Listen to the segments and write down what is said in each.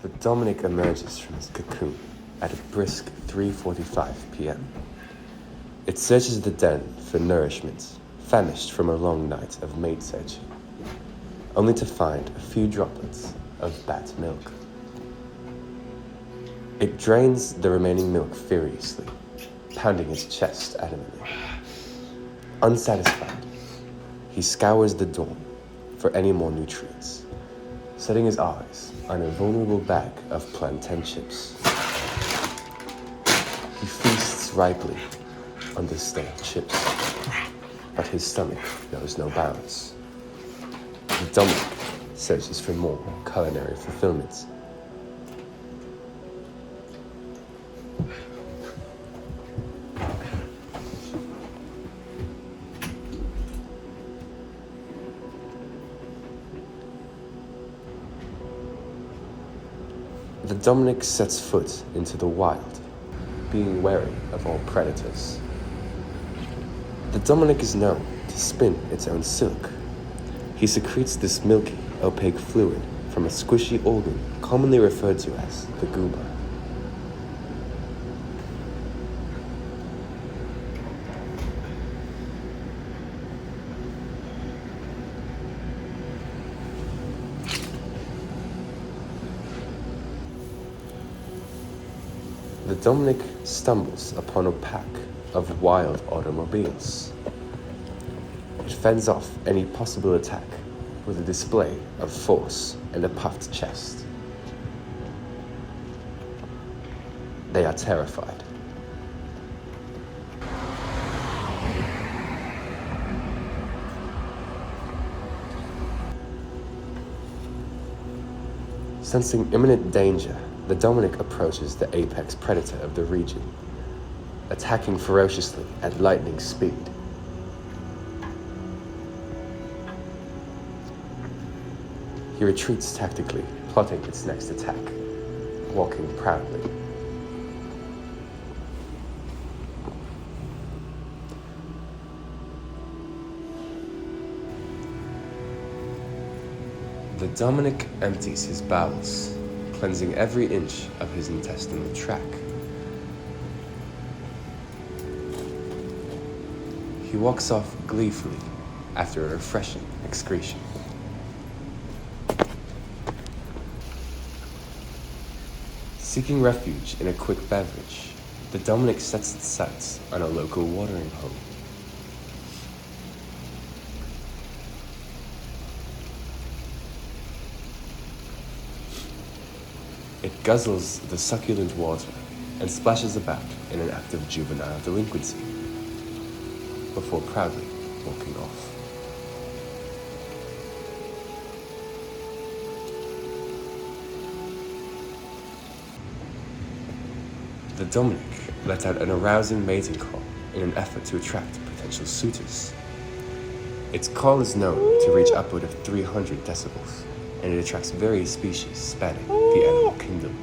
The Dominic emerges from his cocoon at a brisk 3:45 p.m. It searches the den for nourishment, famished from a long night of mate searching, only to find a few droplets of bat milk. It drains the remaining milk furiously, pounding his chest adamantly. Unsatisfied, he scours the dawn for any more nutrients, setting his eyes on a vulnerable bag of plantain chips. He feasts ripely on the stale chips, but his stomach knows no bounds. The Dominic searches for more culinary fulfillment. The Dominic sets foot into the wild, being wary of all predators. The Dominic is known to spin its own silk. He secretes this milky, opaque fluid from a squishy organ commonly referred to as the goober. The Dominic stumbles upon a pack of wild automobiles. It fends off any possible attack with a display of force and a puffed chest. They are terrified. Sensing imminent danger, the Dominic approaches the apex predator of the region, attacking ferociously at lightning speed. He retreats tactically, plotting its next attack, walking proudly. The Dominic empties his bowels, cleansing every inch of his intestinal tract. He walks off gleefully after a refreshing excretion. Seeking refuge in a quick beverage, the Dominic sets its sights on a local watering hole. It guzzles the succulent water and splashes about in an act of juvenile delinquency, before proudly walking off. The Dominic let out an arousing mating call in an effort to attract potential suitors. Its call is known to reach upward of 300 decibels, and it attracts various species spanning the animal kingdom.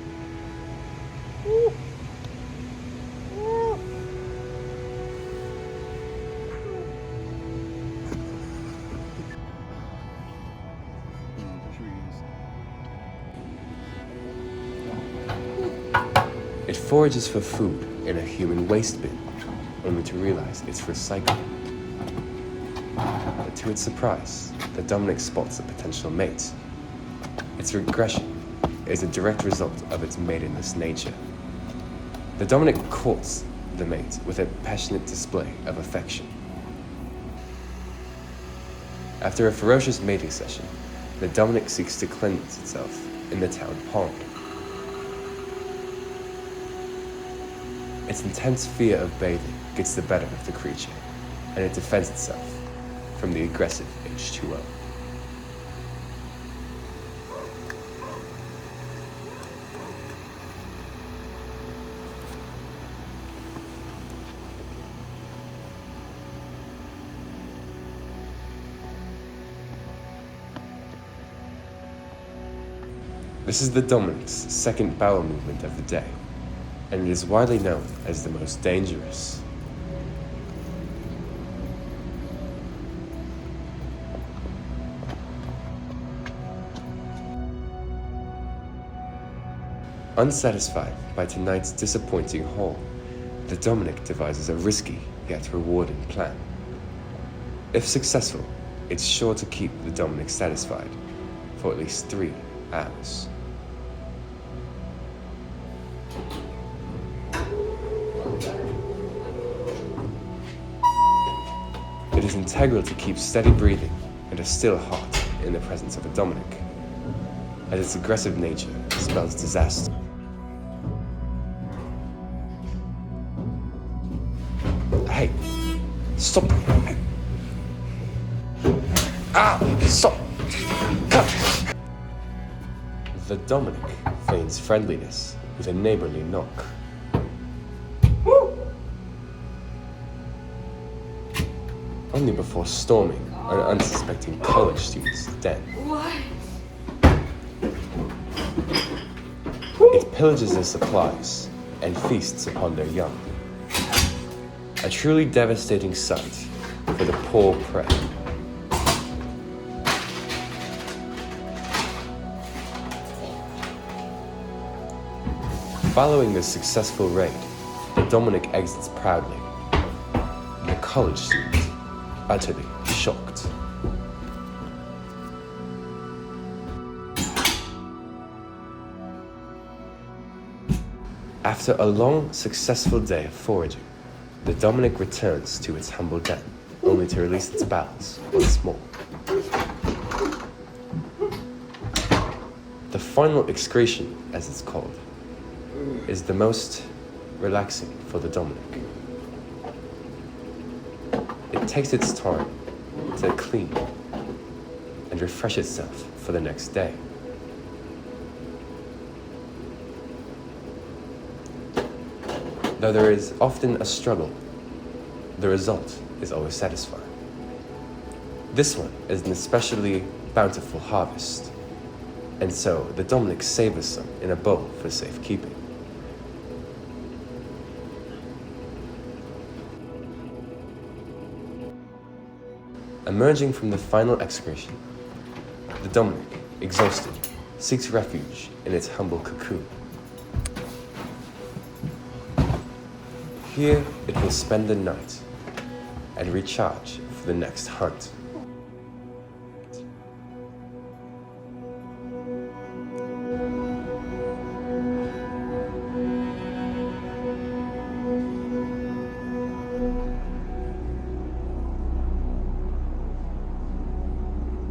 It forages for food in a human waste bin, only to realize it's recycling. But to its surprise, the Dominic spots a potential mate. Its regression is a direct result of its maidenless nature. The Dominic courts the mate with a passionate display of affection. After a ferocious mating session, the Dominic seeks to cleanse itself in the town pond. Its intense fear of bathing gets the better of the creature, and it defends itself from the aggressive H2O. This is the Dominic's second bowel movement of the day, and it is widely known as the most dangerous. Unsatisfied by tonight's disappointing haul, the Dominic devises a risky yet rewarding plan. If successful, it's sure to keep the Dominic satisfied for at least 3 hours. It is integral to keep steady breathing and a still heart in the presence of a Dominic, as its aggressive nature spells disaster. Hey, stop! Ah, stop! Cut! The Dominic feigns friendliness with a neighborly knock. Only before storming an unsuspecting college student's den. What? It pillages their supplies and feasts upon their young. A truly devastating sight for the poor prey. Following this successful raid, the Dominic exits proudly. The college student, utterly shocked. After a long, successful day of foraging, the Dominic returns to its humble den, only to release its bowels once more. The final excretion, as it's called, is the most relaxing for the Dominic. It takes its time to clean and refresh itself for the next day. Though there is often a struggle, the result is always satisfying. This one is an especially bountiful harvest, and so the Dominic savors some in a bowl for safekeeping. Emerging from the final excretion, the Dominic, exhausted, seeks refuge in its humble cocoon. Here it will spend the night and recharge for the next hunt.